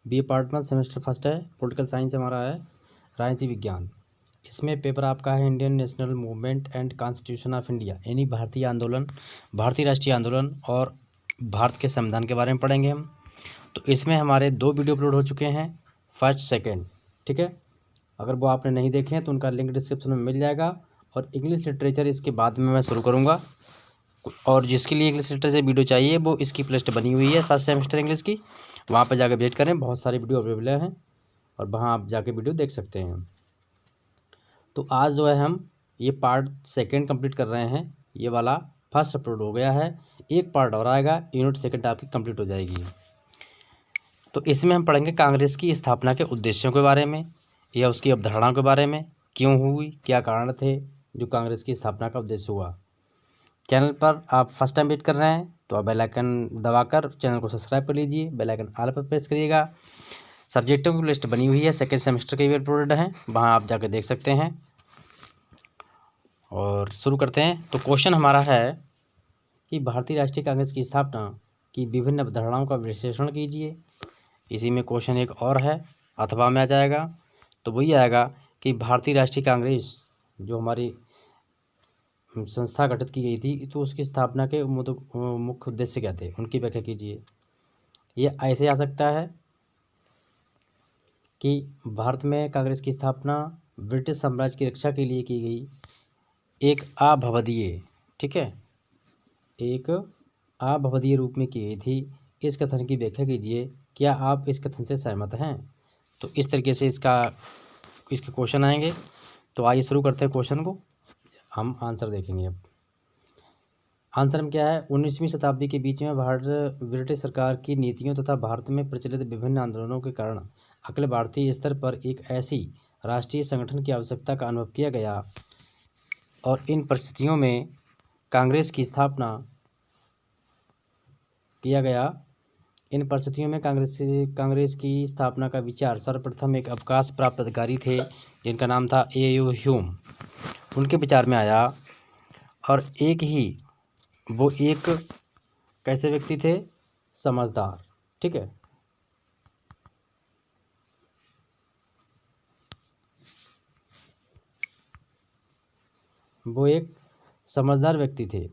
B part में semester first है, political science हमारा है, राजनीति विज्ञान। इसमें पेपर आपका है Indian national movement and constitution of India, यानी भारतीय आंदोलन, भारतीय राष्ट्रीय आंदोलन और भारत के संविधान के बारे में पढ़ेंगे हम। तो इसमें हमारे 2 वीडियो अपलोड हो चुके हैं, फर्स्ट सेकंड, ठीक है। अगर वो आपने नहीं देखे हैं तो उनका लिंक डिस्क्रिप्शन में मिल जाएगा। और इंग्लिश लिटरेचर इसके बाद में मैं शुरू करूँगा। और जिसके लिए इंग्लिश लिटरेचर वीडियो चाहिए वो इसकी प्लेलिस्ट बनी हुई है फर्स्ट सेमेस्टर इंग्लिश की, वहाँ पर जाकर विजिट करें, बहुत सारी वीडियो अवेलेबल हैं और वहाँ आप जाके वीडियो देख सकते हैं। तो आज जो है हम ये पार्ट सेकंड कंप्लीट कर रहे हैं, ये वाला फर्स्ट अपलोड हो गया है, एक पार्ट और आएगा, यूनिट सेकंड आपकी कंप्लीट हो जाएगी। तो इसमें हम पढ़ेंगे कांग्रेस की स्थापना के उद्देश्यों के बारे में या उसकी अवधारणाओं के बारे में, क्यों हुई, क्या कारण थे जो कांग्रेस की स्थापना का उद्देश्य हुआ। चैनल पर आप फर्स्ट टाइम विजिट कर रहे हैं तो आप बेल आइकन दबाकर चैनल को सब्सक्राइब कर लीजिए, बेल आइकन ऑल पर प्रेस करिएगा। सब्जेक्टों की लिस्ट बनी हुई है, सेकेंड सेमेस्टर के भी अपलोडेड हैं, वहाँ आप जाकर देख सकते हैं। और शुरू करते हैं। तो क्वेश्चन हमारा है कि भारतीय राष्ट्रीय कांग्रेस की स्थापना की विभिन्न अवधारणाओं का विश्लेषण कीजिए। इसी में क्वेश्चन एक और है, अथवा में आ जाएगा, तो वही आएगा कि भारतीय राष्ट्रीय कांग्रेस जो हमारी संस्था गठित की गई थी, तो उसकी स्थापना के मुख्य उद्देश्य क्या थे, उनकी व्याख्या कीजिए। ये ऐसे आ सकता है कि भारत में कांग्रेस की स्थापना ब्रिटिश साम्राज्य की रक्षा के लिए की गई एक अभवदीय, ठीक है, एक अभवदीय रूप में की गई थी। इस कथन की व्याख्या कीजिए, क्या आप इस कथन से सहमत हैं। तो इस तरीके से इसके क्वेश्चन आएंगे। तो आइए शुरू करते हैं क्वेश्चन को, हम आंसर देखेंगे। अब आंसर में क्या है, 19वीं शताब्दी के बीच में ब्रिटिश सरकार की नीतियों तथा भारत में प्रचलित विभिन्न आंदोलनों के कारण अखिल भारतीय स्तर पर एक ऐसी राष्ट्रीय संगठन की आवश्यकता का अनुभव किया गया और इन परिस्थितियों में कांग्रेस की स्थापना किया गया। इन परिस्थितियों में कांग्रेस की स्थापना का विचार सर्वप्रथम एक अवकाश प्राप्त अधिकारी थे जिनका नाम था A.U. ह्यूम, उनके विचार में आया। और वो एक कैसे व्यक्ति थे, समझदार, ठीक है। वो एक समझदार व्यक्ति थे,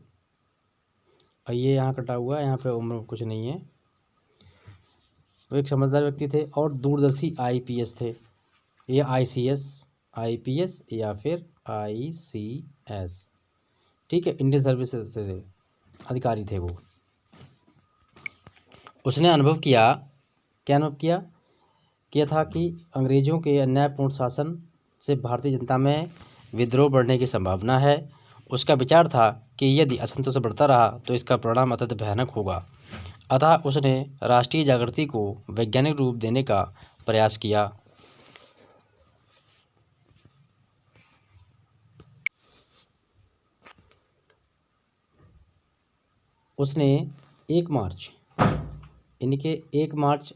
और ये यहाँ कटा हुआ है, यहाँ पे उम्र कुछ नहीं है। वो एक समझदार व्यक्ति थे और दूरदर्शी IPS थे, या IPS या फिर ICS, ठीक है, इंडियन सर्विस से थे, अधिकारी थे वो। उसने अनुभव किया, क्या अनुभव किया था कि अंग्रेज़ों के अन्यायपूर्ण शासन से भारतीय जनता में विद्रोह बढ़ने की संभावना है। उसका विचार था कि यदि असंतोष बढ़ता रहा तो इसका परिणाम अत्यंत भयानक होगा। अतः उसने राष्ट्रीय जागृति को वैज्ञानिक रूप देने का प्रयास किया। उसने 1 मार्च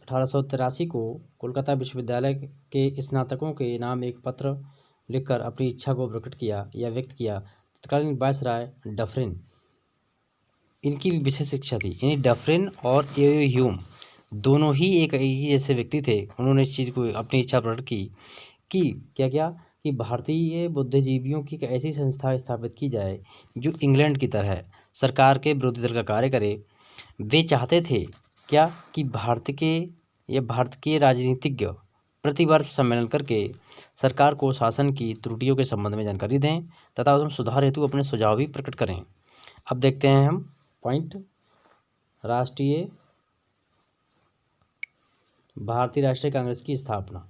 1883 को कोलकाता विश्वविद्यालय के स्नातकों के नाम एक पत्र लिखकर अपनी इच्छा को प्रकट किया या व्यक्त किया। तत्कालीन वायसराय डफरिन, इनकी भी विशेष शिक्षा थी, यानी डफरिन और A.U. ह्यूम दोनों ही एक ही जैसे व्यक्ति थे। उन्होंने इस चीज़ को अपनी इच्छा प्रकट की कि क्या कि भारतीय बुद्धिजीवियों की एक ऐसी संस्था स्थापित की जाए जो इंग्लैंड की तरह सरकार के विरोधी दल का कार्य करे। वे चाहते थे क्या कि भारत के राजनीतिज्ञ प्रतिवर्ष सम्मेलन करके सरकार को शासन की त्रुटियों के संबंध में जानकारी दें तथा उसमें सुधार हेतु अपने सुझाव भी प्रकट करें। अब देखते हैं हम पॉइंट, भारतीय राष्ट्रीय कांग्रेस की स्थापना,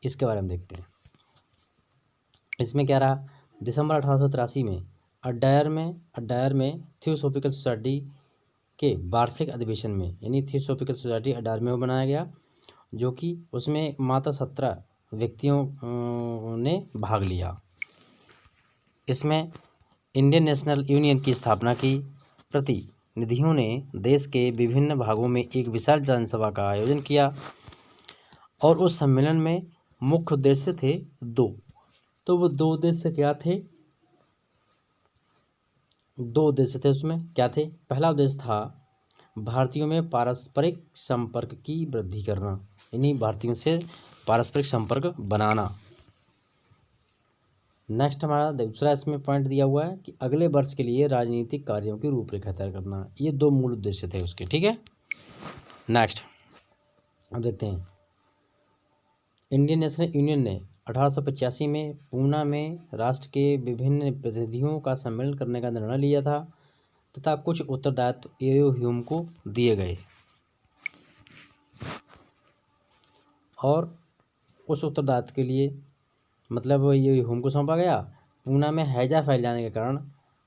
इसके बारे में देखते हैं। इसमें क्या रहा, दिसंबर 1883 में अड्डायर में थियोसॉफिकल सोसाइटी के वार्षिक अधिवेशन में, यानी थियोसॉफिकल सोसाइटी अड्डायर में वो बनाया गया, जो कि उसमें मात्र 17 व्यक्तियों ने भाग लिया। इसमें इंडियन नेशनल यूनियन की स्थापना की प्रतिनिधियों ने देश के विभिन्न भागों में एक विशाल जनसभा का आयोजन किया और उस सम्मेलन में मुख्य उद्देश्य थे 2। तो वो 2 उद्देश्य क्या थे, 2 उद्देश्य थे उसमें, क्या थे। पहला उद्देश्य था भारतीयों में पारस्परिक संपर्क की वृद्धि करना, यानी भारतीयों से पारस्परिक संपर्क बनाना। नेक्स्ट हमारा दूसरा इसमें पॉइंट दिया हुआ है कि अगले वर्ष के लिए राजनीतिक कार्यों की रूपरेखा तैयार करना। ये 2 मूल उद्देश्य थे उसके, ठीक है। नेक्स्ट अब देखते हैं, इंडियन नेशनल यूनियन ने 1885 में पूना में राष्ट्र के विभिन्न प्रतिनिधियों का सम्मेलन करने का निर्णय लिया था तथा कुछ उत्तरदायित्व एओ ह्यूम को दिए गए और उस उत्तरदायित्व के लिए मतलब ये ह्यूम को सौंपा गया। पूना में हैजा फैल जाने के कारण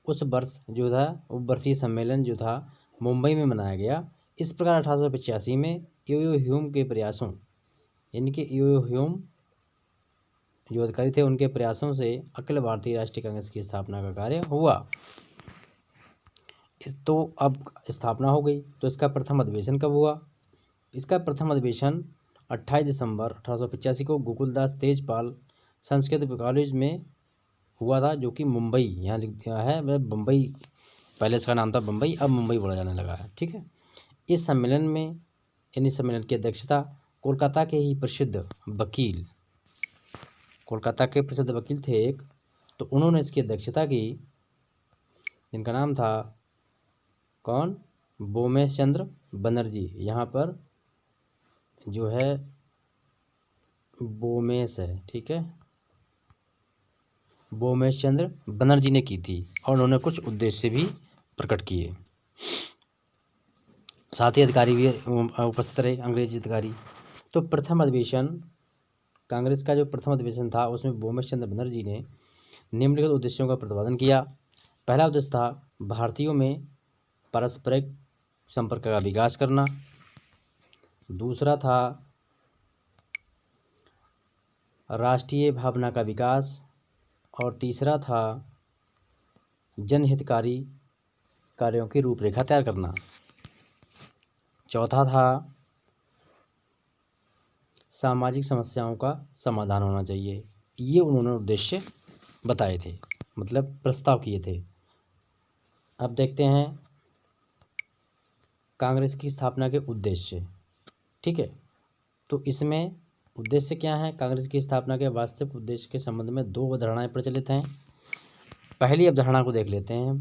उस वर्ष जो था वो वर्षीय सम्मेलन जो था मुंबई में मनाया गया। इस प्रकार 1885 में एओ ह्यूम के प्रयासों, यानी कि एओ ह्यूम जो अधिकारी थे उनके प्रयासों से अखिल भारतीय राष्ट्रीय कांग्रेस की स्थापना का कार्य हुआ। तो अब स्थापना हो गई, तो इसका प्रथम अधिवेशन कब हुआ? इसका प्रथम अधिवेशन 28 दिसंबर 1885 को गोकुलदास तेजपाल संस्कृत कॉलेज में हुआ था, जो कि मुंबई, यहाँ लिख दिया है मुंबई, पहले इसका नाम था बम्बई, अब मुंबई बोला जाने लगा है, ठीक है। इस सम्मेलन में, यानी सम्मेलन की अध्यक्षता कोलकाता के ही प्रसिद्ध वकील, कोलकाता के प्रसिद्ध वकील थे एक, तो उन्होंने इसकी अध्यक्षता की, जिनका नाम था कौन? बोमेश चंद्र बनर्जी। यहाँ पर जो है बोमेश है, ठीक है, बोमेश चंद्र बनर्जी ने की थी और उन्होंने कुछ उद्देश्य भी प्रकट किए। साथ ही अधिकारी भी उपस्थित रहे, अंग्रेजी अधिकारी। तो प्रथम अधिवेशन, कांग्रेस का जो प्रथम अधिवेशन था उसमें बोमेश चंद्र बनर्जी ने निम्नलिखित उद्देश्यों का प्रतिपादन किया। पहला उद्देश्य था भारतीयों में पारस्परिक संपर्क का विकास करना। दूसरा था राष्ट्रीय भावना का विकास। और तीसरा था जनहितकारी कार्यों की रूपरेखा तैयार करना। चौथा था सामाजिक समस्याओं का समाधान होना चाहिए। ये उन्होंने उद्देश्य बताए थे, मतलब प्रस्ताव किए थे। अब देखते हैं कांग्रेस की स्थापना के उद्देश्य, ठीक है। तो इसमें उद्देश्य क्या है? कांग्रेस की स्थापना के वास्तविक उद्देश्य के संबंध में 2 अवधारणाएं प्रचलित हैं। पहली अवधारणा को देख लेते हैं।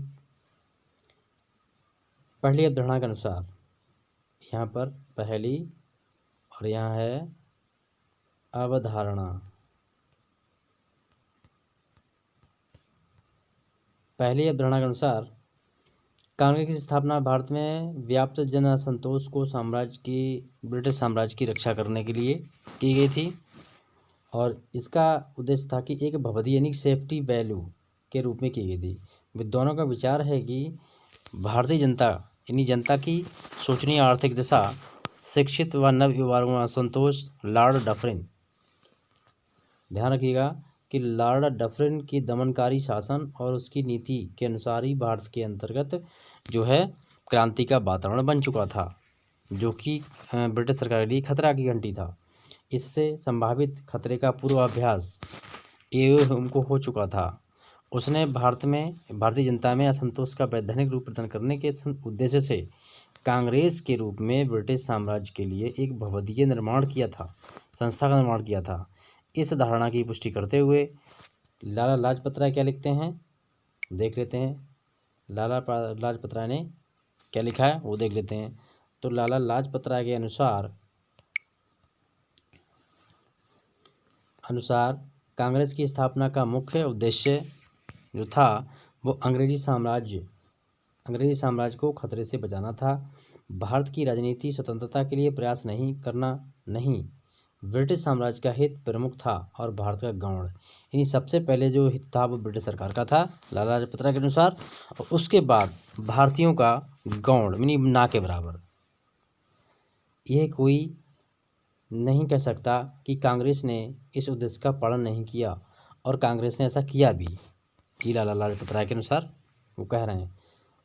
पहली अवधारणा के अनुसार, यहाँ पर पहली और यहाँ है अवधारणा। पहली अवधारणा के अनुसार कांग्रेस की स्थापना भारत में व्याप्त जन असंतोष को ब्रिटिश साम्राज्य की रक्षा करने के लिए की गई थी और इसका उद्देश्य था कि एक भवदी यानी सेफ्टी वैल्यू के रूप में की गई थी। विद्वानों का विचार है कि भारतीय जनता यानी जनता की सोचनीय आर्थिक दिशा, शिक्षित व नव युवाओं में असंतोष, लॉर्ड डफरिन, ध्यान रखिएगा कि लॉर्ड डफरिन की दमनकारी शासन और उसकी नीति के अनुसार ही भारत के अंतर्गत जो है क्रांति का वातावरण बन चुका था, जो कि ब्रिटिश सरकार के लिए खतरा की घंटी था। इससे संभावित खतरे का पूर्वाभ्यास एओ ह्यूम को हो चुका था। उसने भारतीय जनता में असंतोष का वैधानिक रूप प्रदान करने के उद्देश्य से कांग्रेस के रूप में ब्रिटिश साम्राज्य के लिए एक भवदीय निर्माण किया था, संस्था का निर्माण किया था। इस धारणा की पुष्टि करते हुए लाला लाजपत राय क्या लिखते हैं, देख लेते हैं। लाला लाजपत राय ने क्या लिखा है वो देख लेते हैं। तो लाला लाजपत राय के अनुसार कांग्रेस की स्थापना का मुख्य उद्देश्य जो था वो अंग्रेजी साम्राज्य को खतरे से बचाना था। भारत की राजनीति स्वतंत्रता के लिए प्रयास नहीं, ब्रिटिश साम्राज्य का हित प्रमुख था और भारत का गौण, यानी सबसे पहले जो हित था वो ब्रिटिश सरकार का था लाला लाजपत राय के अनुसार, और उसके बाद भारतीयों का गौण यानी ना के बराबर। यह कोई नहीं कह सकता कि कांग्रेस ने इस उद्देश्य का पालन नहीं किया, और कांग्रेस ने ऐसा किया भी, ये लाला लाजपत राय के अनुसार वो कह रहे हैं।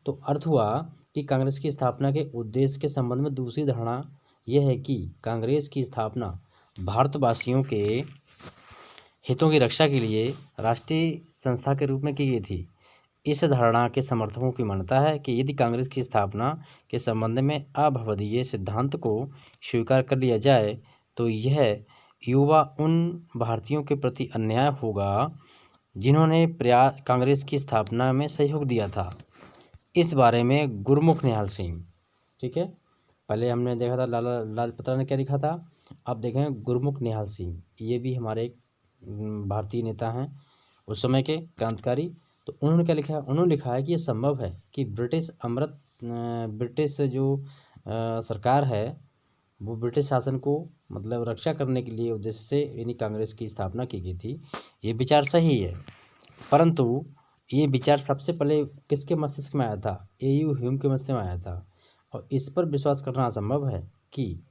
तो अर्थ हुआ कि कांग्रेस की स्थापना के उद्देश्य के संबंध में दूसरी धारणा यह है कि कांग्रेस की स्थापना भारतवासियों के हितों की रक्षा के लिए राष्ट्रीय संस्था के रूप में की गई थी। इस धारणा के समर्थकों की मान्यता है कि यदि कांग्रेस की स्थापना के संबंध में अभवदीय सिद्धांत को स्वीकार कर लिया जाए तो यह युवा उन भारतीयों के प्रति अन्याय होगा जिन्होंने कांग्रेस की स्थापना में सहयोग दिया था। इस बारे में गुरमुख निहाल सिंह, ठीक है, पहले हमने देखा था लाला लाजपत राय ने क्या लिखा था, अब देखें गुरमुख निहाल सिंह, ये भी हमारे एक भारतीय नेता हैं उस समय के क्रांतिकारी। तो उन्होंने क्या लिखा है, उन्होंने लिखा है कि ये संभव है कि ब्रिटिश जो सरकार है वो ब्रिटिश शासन को मतलब रक्षा करने के लिए उद्देश्य से यानी कांग्रेस की स्थापना की गई थी। ये विचार सही है, परंतु ये विचार सबसे पहले किसके मस्तिष्क में आया था? ए.यू. ह्यूम के मस्तिष्क में आया था। और इस पर विश्वास करना असंभव है कि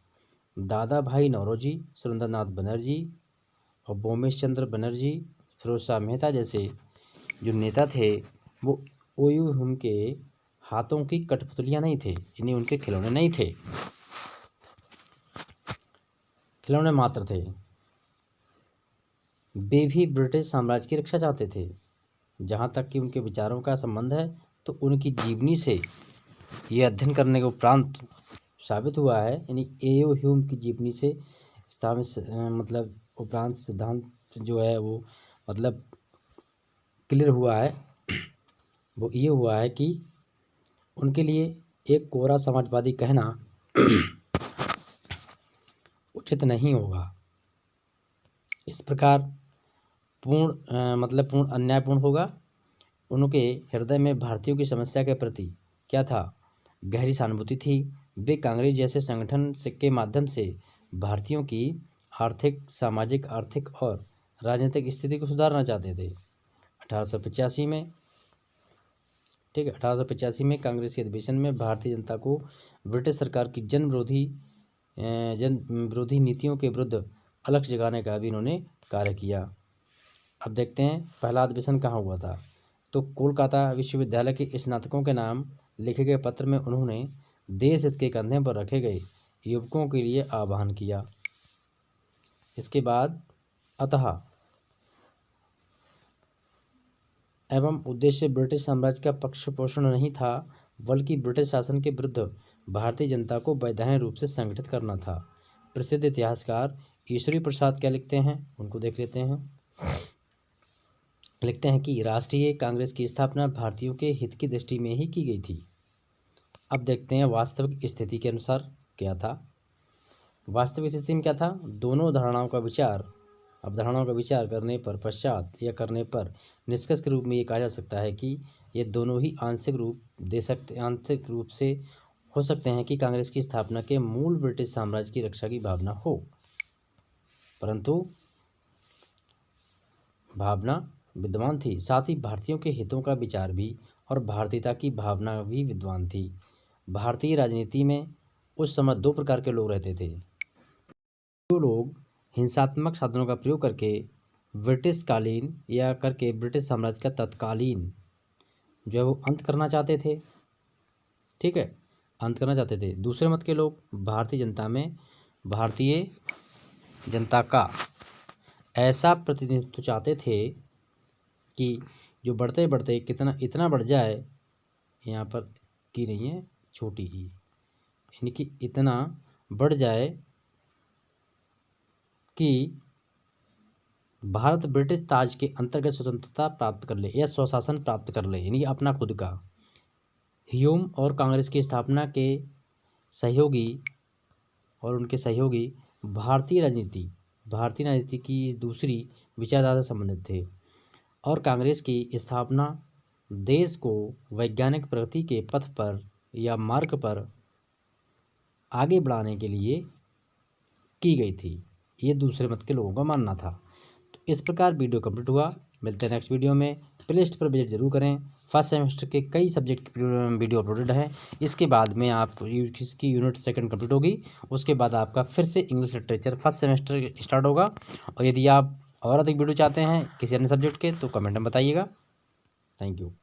दादा भाई नौरोजी, सुरेंद्रनाथ बनर्जी और बोमेश चंद्र बनर्जी, फिरोज शाह मेहता जैसे जो नेता थे वो ए.यू. ह्यूम के हाथों की कठपुतलियाँ नहीं थे, यानी उनके खिलौने नहीं थे, खिलौने मात्र थे। वे भी ब्रिटिश साम्राज्य की रक्षा चाहते थे। जहाँ तक कि उनके विचारों का संबंध है तो उनकी जीवनी से ये अध्ययन करने के उपरांत साबित हुआ है, यानी ए.यू. ह्यूम की जीवनी से स्थापित मतलब उपरांत सिद्धांत जो है वो मतलब क्लियर हुआ है, वो ये हुआ है कि उनके लिए एक कोरा समाजवादी कहना उचित नहीं होगा। इस प्रकार पूर्ण अन्यायपूर्ण होगा। उनके हृदय में भारतीयों की समस्या के प्रति क्या था? गहरी सहानुभूति थी। वे कांग्रेस जैसे संगठन के माध्यम से भारतीयों की आर्थिक, सामाजिक, आर्थिक और राजनीतिक स्थिति को सुधारना चाहते थे। 1885 में, ठीक है, 1885 में कांग्रेस के अधिवेशन में भारतीय जनता को ब्रिटिश सरकार की जन विरोधी नीतियों के विरुद्ध अलग जगाने का भी इन्होंने कार्य किया। अब देखते हैं पहला अधिवेशन कहाँ हुआ था। तो कोलकाता विश्वविद्यालय के स्नातकों के नाम लिखे गए पत्र में उन्होंने देश हित के कंधे पर रखे गए युवकों के लिए आह्वान किया। इसके बाद अतः एवं उद्देश्य ब्रिटिश साम्राज्य का पक्ष पोषण नहीं था, बल्कि ब्रिटिश शासन के विरुद्ध भारतीय जनता को वैधानिक रूप से संगठित करना था। प्रसिद्ध इतिहासकार ईश्वरी प्रसाद क्या लिखते हैं, उनको देख लेते हैं। लिखते हैं कि राष्ट्रीय कांग्रेस की स्थापना भारतीयों के हित की दृष्टि में ही की गई थी। अब देखते हैं वास्तविक स्थिति के अनुसार क्या था। वास्तविक स्थिति में क्या था? दोनों अवधारणाओं का विचार करने पर निष्कर्ष के रूप में ये कहा जा सकता है कि ये दोनों ही आंशिक रूप से हो सकते हैं कि कांग्रेस की स्थापना के मूल ब्रिटिश साम्राज्य की रक्षा की भावना हो, परंतु भावना विद्वान थी, साथ ही भारतीयों के हितों का विचार भी और भारतीयता की भावना भी विद्वान थी। भारतीय राजनीति में उस समय दो प्रकार के लोग रहते थे। जो लोग हिंसात्मक साधनों का प्रयोग करके ब्रिटिश साम्राज्य का तत्कालीन जो है वो अंत करना चाहते थे, ठीक है, अंत करना चाहते थे। दूसरे मत के लोग भारतीय जनता का ऐसा प्रतिनिधित्व चाहते थे कि जो बढ़ते बढ़ते इतना बढ़ जाए, यहाँ पर की नहीं है, छोटी ई, यानी कि इतना बढ़ जाए कि भारत ब्रिटिश ताज के अंतर्गत स्वतंत्रता प्राप्त कर ले या स्वशासन प्राप्त कर ले, यानी अपना खुद का। ह्यूम और कांग्रेस की स्थापना के सहयोगी और उनके सहयोगी भारतीय राजनीति की दूसरी विचारधारा से संबंधित थे और कांग्रेस की स्थापना देश को वैज्ञानिक प्रगति के पथ पर या मार्ग पर आगे बढ़ाने के लिए की गई थी। ये दूसरे मत के लोगों का मानना था। तो इस प्रकार वीडियो कंप्लीट हुआ। मिलते हैं नेक्स्ट वीडियो में। प्लेलिस्ट पर विजिट जरूर करें। फर्स्ट सेमेस्टर के कई सब्जेक्ट की वीडियो अपलोडेड है। इसके बाद में आप इसकी यूनिट 2 कंप्लीट होगी, उसके बाद आपका फिर से English literature first semester start होगा। और यदि आप और अधिक वीडियो चाहते हैं किसी अन्य सब्जेक्ट के तो कमेंट में बताइएगा। Thank you.